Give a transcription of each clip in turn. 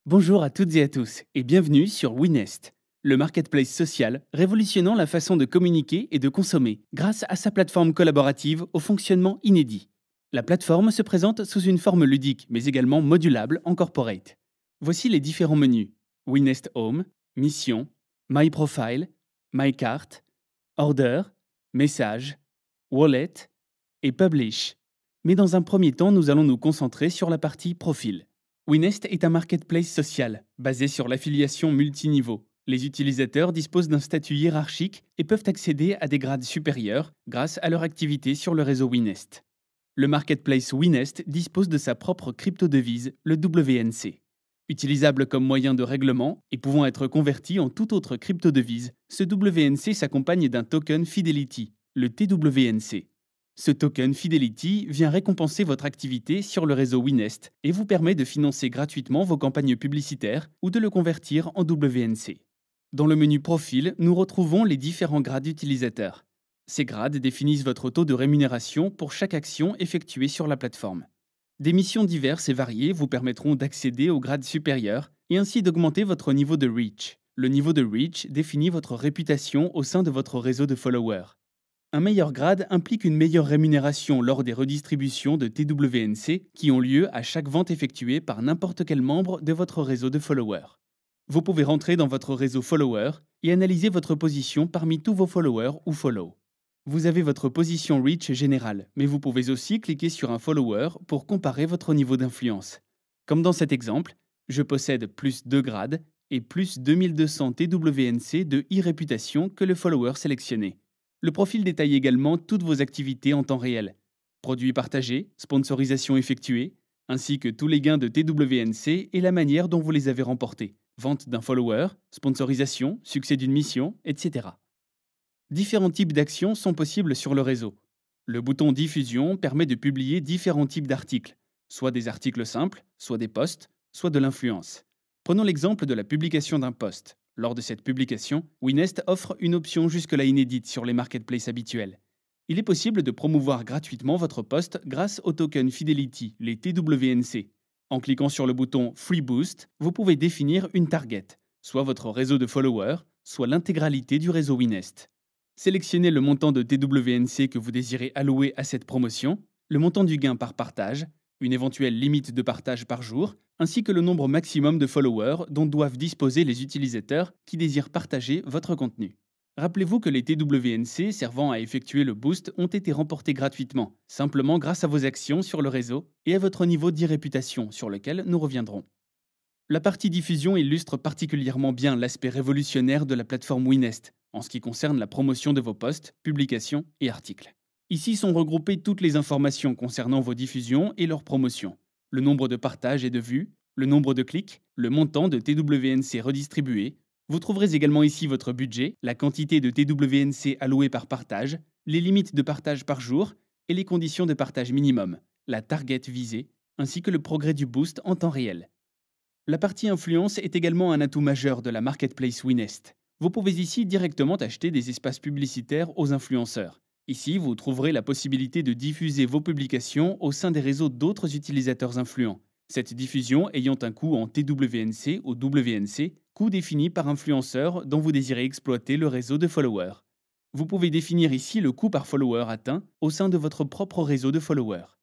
Bonjour à toutes et à tous et bienvenue sur Winest, le marketplace social révolutionnant la façon de communiquer et de consommer grâce à sa plateforme collaborative au fonctionnement inédit. La plateforme se présente sous une forme ludique mais également modulable en corporate. Voici les différents menus: Winest Home, Mission, My Profile, My Cart, Order, Message, Wallet et Publish. Mais dans un premier temps, nous allons nous concentrer sur la partie Profil. Winest est un marketplace social, basé sur l'affiliation multiniveau. Les utilisateurs disposent d'un statut hiérarchique et peuvent accéder à des grades supérieurs grâce à leur activité sur le réseau Winest. Le marketplace Winest dispose de sa propre crypto-devise, le WNC. Utilisable comme moyen de règlement et pouvant être converti en toute autre crypto-devise, ce WNC s'accompagne d'un token Fidelity, le TWNC. Ce token Fidelity vient récompenser votre activité sur le réseau Winest et vous permet de financer gratuitement vos campagnes publicitaires ou de le convertir en WNC. Dans le menu Profil, nous retrouvons les différents grades utilisateurs. Ces grades définissent votre taux de rémunération pour chaque action effectuée sur la plateforme. Des missions diverses et variées vous permettront d'accéder au grade supérieur et ainsi d'augmenter votre niveau de reach. Le niveau de reach définit votre réputation au sein de votre réseau de followers. Un meilleur grade implique une meilleure rémunération lors des redistributions de TWNC qui ont lieu à chaque vente effectuée par n'importe quel membre de votre réseau de followers. Vous pouvez rentrer dans votre réseau follower et analyser votre position parmi tous vos followers ou follow. Vous avez votre position reach générale, mais vous pouvez aussi cliquer sur un follower pour comparer votre niveau d'influence. Comme dans cet exemple, je possède plus 2 grades et plus 2200 TWNC de e-réputation que le follower sélectionné. Le profil détaille également toutes vos activités en temps réel. Produits partagés, sponsorisation effectuée, ainsi que tous les gains de TWNC et la manière dont vous les avez remportés. Vente d'un follower, sponsorisation, succès d'une mission, etc. Différents types d'actions sont possibles sur le réseau. Le bouton diffusion permet de publier différents types d'articles, soit des articles simples, soit des posts, soit de l'influence. Prenons l'exemple de la publication d'un post. Lors de cette publication, Winest offre une option jusque-là inédite sur les marketplaces habituels. Il est possible de promouvoir gratuitement votre post grâce au token Fidelity, les TWNC. En cliquant sur le bouton Free Boost, vous pouvez définir une target, soit votre réseau de followers, soit l'intégralité du réseau Winest. Sélectionnez le montant de TWNC que vous désirez allouer à cette promotion, le montant du gain par partage, une éventuelle limite de partage par jour, ainsi que le nombre maximum de followers dont doivent disposer les utilisateurs qui désirent partager votre contenu. Rappelez-vous que les TWNC servant à effectuer le boost ont été remportés gratuitement, simplement grâce à vos actions sur le réseau et à votre niveau d'e-réputation sur lequel nous reviendrons. La partie diffusion illustre particulièrement bien l'aspect révolutionnaire de la plateforme Winest en ce qui concerne la promotion de vos posts, publications et articles. Ici sont regroupées toutes les informations concernant vos diffusions et leur promotion. Le nombre de partages et de vues, le nombre de clics, le montant de TWNC redistribué. Vous trouverez également ici votre budget, la quantité de TWNC allouée par partage, les limites de partage par jour et les conditions de partage minimum, la target visée, ainsi que le progrès du boost en temps réel. La partie influence est également un atout majeur de la marketplace Winest. Vous pouvez ici directement acheter des espaces publicitaires aux influenceurs. Ici, vous trouverez la possibilité de diffuser vos publications au sein des réseaux d'autres utilisateurs influents. Cette diffusion ayant un coût en TWNC ou WNC, coût défini par influenceur dont vous désirez exploiter le réseau de followers. Vous pouvez définir ici le coût par follower atteint au sein de votre propre réseau de followers.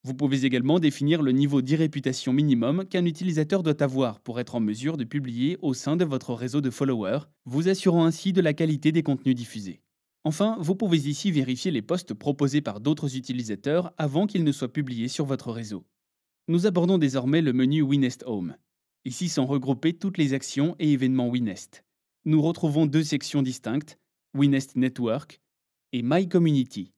Vous pouvez également définir le niveau d'e-réputation minimum qu'un utilisateur doit avoir pour être en mesure de publier au sein de votre réseau de followers, vous assurant ainsi de la qualité des contenus diffusés. Enfin, vous pouvez ici vérifier les posts proposés par d'autres utilisateurs avant qu'ils ne soient publiés sur votre réseau. Nous abordons désormais le menu Winest Home. Ici sont regroupées toutes les actions et événements Winest. Nous retrouvons deux sections distinctes, Winest Network et My Community.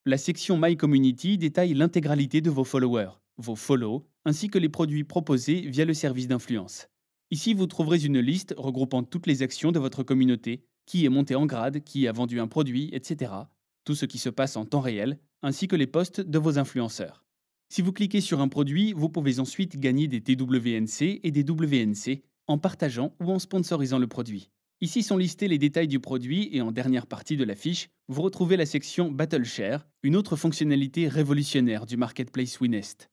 La section My Community détaille l'intégralité de vos followers, vos follow, ainsi que les produits proposés via le service d'influence. Ici, vous trouverez une liste regroupant toutes les actions de votre communauté, qui est monté en grade, qui a vendu un produit, etc. Tout ce qui se passe en temps réel, ainsi que les posts de vos influenceurs. Si vous cliquez sur un produit, vous pouvez ensuite gagner des TWNC et des WNC en partageant ou en sponsorisant le produit. Ici sont listés les détails du produit et en dernière partie de la fiche, vous retrouvez la section Battle Share, une autre fonctionnalité révolutionnaire du marketplace Winest.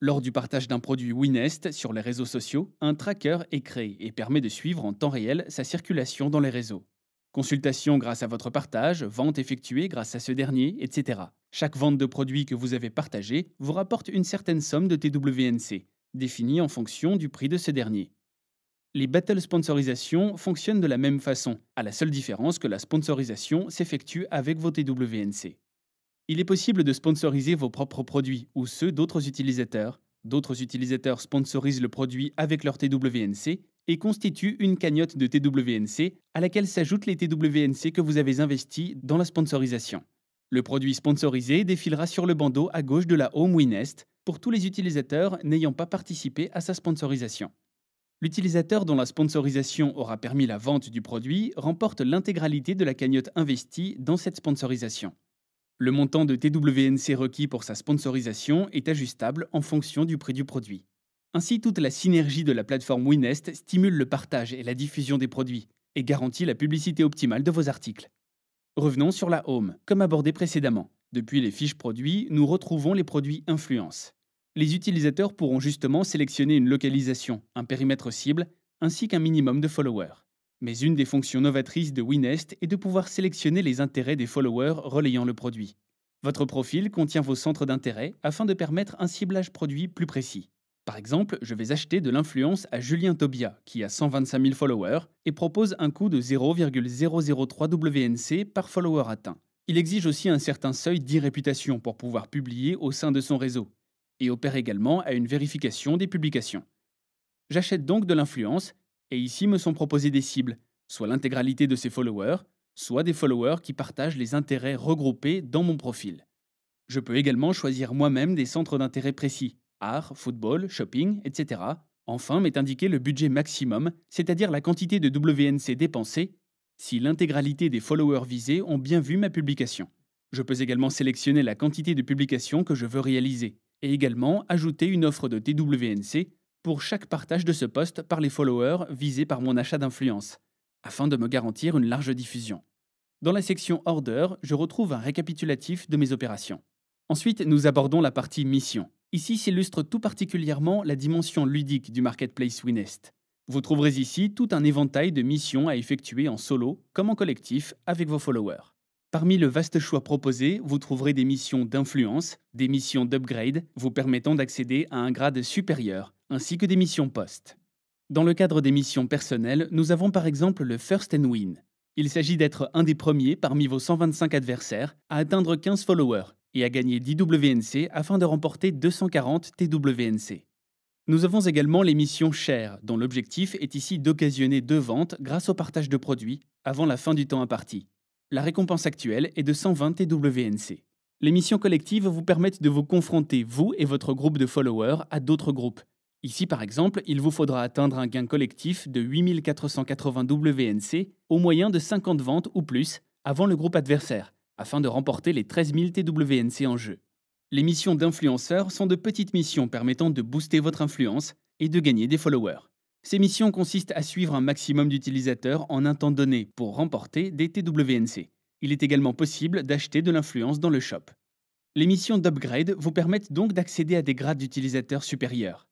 Lors du partage d'un produit Winest sur les réseaux sociaux, un tracker est créé et permet de suivre en temps réel sa circulation dans les réseaux. Consultation grâce à votre partage, vente effectuée grâce à ce dernier, etc. Chaque vente de produit que vous avez partagé vous rapporte une certaine somme de TWNC, définie en fonction du prix de ce dernier. Les battle sponsorisations fonctionnent de la même façon, à la seule différence que la sponsorisation s'effectue avec vos TWNC. Il est possible de sponsoriser vos propres produits ou ceux d'autres utilisateurs. D'autres utilisateurs sponsorisent le produit avec leur TWNC et constituent une cagnotte de TWNC à laquelle s'ajoutent les TWNC que vous avez investis dans la sponsorisation. Le produit sponsorisé défilera sur le bandeau à gauche de la Home Winest pour tous les utilisateurs n'ayant pas participé à sa sponsorisation. L'utilisateur dont la sponsorisation aura permis la vente du produit remporte l'intégralité de la cagnotte investie dans cette sponsorisation. Le montant de TWNC requis pour sa sponsorisation est ajustable en fonction du prix du produit. Ainsi, toute la synergie de la plateforme Winest stimule le partage et la diffusion des produits et garantit la publicité optimale de vos articles. Revenons sur la Home, comme abordé précédemment. Depuis les fiches produits, nous retrouvons les produits influence. Les utilisateurs pourront justement sélectionner une localisation, un périmètre cible, ainsi qu'un minimum de followers. Mais une des fonctions novatrices de Winest est de pouvoir sélectionner les intérêts des followers relayant le produit. Votre profil contient vos centres d'intérêt afin de permettre un ciblage produit plus précis. Par exemple, je vais acheter de l'influence à Julien Tobia, qui a 125 000 followers et propose un coût de 0,003 WNC par follower atteint. Il exige aussi un certain seuil d'e-réputation pour pouvoir publier au sein de son réseau et opère également à une vérification des publications. J'achète donc de l'influence et ici me sont proposées des cibles, soit l'intégralité de ses followers, soit des followers qui partagent les intérêts regroupés dans mon profil. Je peux également choisir moi-même des centres d'intérêt précis, art, football, shopping, etc. Enfin m'est indiqué le budget maximum, c'est-à-dire la quantité de WNC dépensée, si l'intégralité des followers visés ont bien vu ma publication. Je peux également sélectionner la quantité de publications que je veux réaliser, et également ajouter une offre de TWNC pour chaque partage de ce post par les followers visés par mon achat d'influence, afin de me garantir une large diffusion. Dans la section Order, je retrouve un récapitulatif de mes opérations. Ensuite, nous abordons la partie Mission. Ici s'illustre tout particulièrement la dimension ludique du Marketplace Winest. Vous trouverez ici tout un éventail de missions à effectuer en solo comme en collectif avec vos followers. Parmi le vaste choix proposé, vous trouverez des missions d'influence, des missions d'upgrade vous permettant d'accéder à un grade supérieur, ainsi que des missions post. Dans le cadre des missions personnelles, nous avons par exemple le First and Win. Il s'agit d'être un des premiers parmi vos 125 adversaires à atteindre 15 followers et à gagner 10 WNC afin de remporter 240 TWNC. Nous avons également les missions Share, dont l'objectif est ici d'occasionner 2 ventes grâce au partage de produits avant la fin du temps imparti. La récompense actuelle est de 120 TWNC. Les missions collectives vous permettent de vous confronter, vous et votre groupe de followers, à d'autres groupes. Ici, par exemple, il vous faudra atteindre un gain collectif de 8480 WNC au moyen de 50 ventes ou plus avant le groupe adversaire, afin de remporter les 13 000 TWNC en jeu. Les missions d'influenceurs sont de petites missions permettant de booster votre influence et de gagner des followers. Ces missions consistent à suivre un maximum d'utilisateurs en un temps donné pour remporter des TWNC. Il est également possible d'acheter de l'influence dans le shop. Les missions d'upgrade vous permettent donc d'accéder à des grades d'utilisateurs supérieurs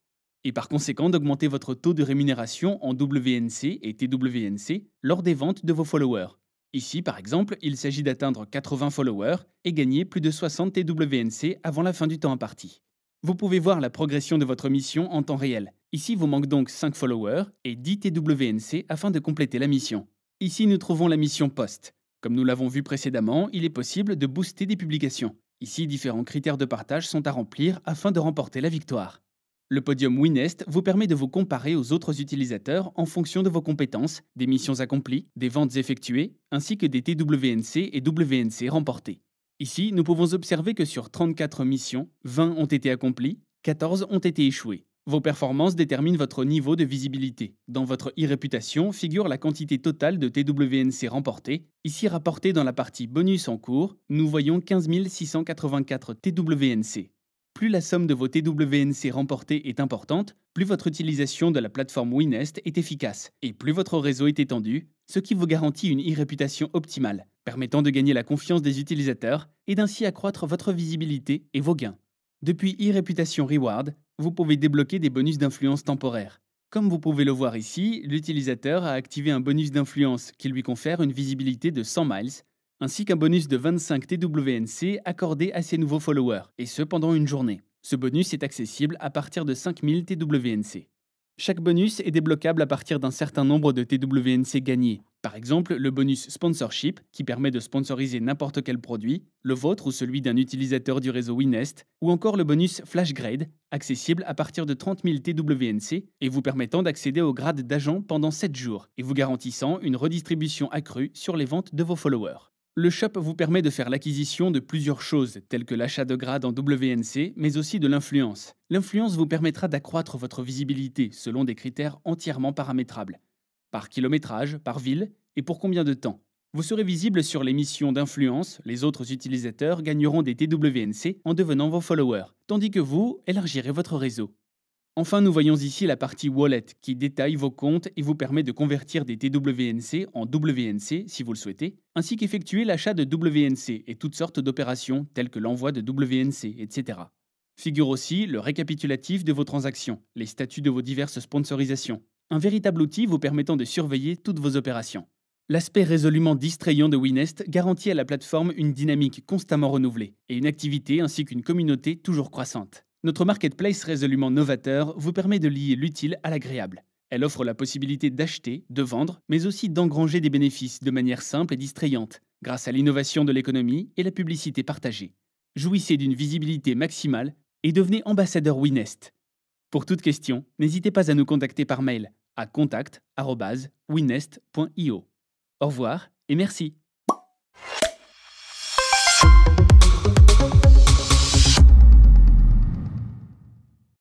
et par conséquent d'augmenter votre taux de rémunération en WNC et TWNC lors des ventes de vos followers. Ici, par exemple, il s'agit d'atteindre 80 followers et gagner plus de 60 TWNC avant la fin du temps imparti. Vous pouvez voir la progression de votre mission en temps réel. Ici, vous manque donc 5 followers et 10 TWNC afin de compléter la mission. Ici, nous trouvons la mission Post. Comme nous l'avons vu précédemment, il est possible de booster des publications. Ici, différents critères de partage sont à remplir afin de remporter la victoire. Le podium Winest vous permet de vous comparer aux autres utilisateurs en fonction de vos compétences, des missions accomplies, des ventes effectuées, ainsi que des TWNC et WNC remportés. Ici, nous pouvons observer que sur 34 missions, 20 ont été accomplies, 14 ont été échouées. Vos performances déterminent votre niveau de visibilité. Dans votre e-réputation figure la quantité totale de TWNC remportés. Ici rapporté dans la partie bonus en cours, nous voyons 15 684 TWNC. Plus la somme de vos TWNC remportés est importante, plus votre utilisation de la plateforme Winest est efficace et plus votre réseau est étendu, ce qui vous garantit une e-réputation optimale, permettant de gagner la confiance des utilisateurs et d'ainsi accroître votre visibilité et vos gains. Depuis e-réputation Reward, vous pouvez débloquer des bonus d'influence temporaires. Comme vous pouvez le voir ici, l'utilisateur a activé un bonus d'influence qui lui confère une visibilité de 100 miles, ainsi qu'un bonus de 25 TWNC accordé à ses nouveaux followers, et ce pendant une journée. Ce bonus est accessible à partir de 5000 TWNC. Chaque bonus est débloquable à partir d'un certain nombre de TWNC gagnés. Par exemple, le bonus Sponsorship, qui permet de sponsoriser n'importe quel produit, le vôtre ou celui d'un utilisateur du réseau Winest, ou encore le bonus Flashgrade, accessible à partir de 30 000 TWNC et vous permettant d'accéder au grade d'agent pendant 7 jours, et vous garantissant une redistribution accrue sur les ventes de vos followers. Le shop vous permet de faire l'acquisition de plusieurs choses, telles que l'achat de grades en WNC, mais aussi de l'influence. L'influence vous permettra d'accroître votre visibilité selon des critères entièrement paramétrables. Par kilométrage, par ville et pour combien de temps. Vous serez visible sur les missions d'influence, les autres utilisateurs gagneront des TWNC en devenant vos followers, tandis que vous élargirez votre réseau. Enfin, nous voyons ici la partie Wallet qui détaille vos comptes et vous permet de convertir des TWNC en WNC si vous le souhaitez, ainsi qu'effectuer l'achat de WNC et toutes sortes d'opérations telles que l'envoi de WNC, etc. Figure aussi le récapitulatif de vos transactions, les statuts de vos diverses sponsorisations. Un véritable outil vous permettant de surveiller toutes vos opérations. L'aspect résolument distrayant de Winest garantit à la plateforme une dynamique constamment renouvelée et une activité ainsi qu'une communauté toujours croissante. Notre marketplace résolument novateur vous permet de lier l'utile à l'agréable. Elle offre la possibilité d'acheter, de vendre, mais aussi d'engranger des bénéfices de manière simple et distrayante, grâce à l'innovation de l'économie et la publicité partagée. Jouissez d'une visibilité maximale et devenez ambassadeur Winest. Pour toute question, n'hésitez pas à nous contacter par mail à contact@winest.io. Au revoir et merci.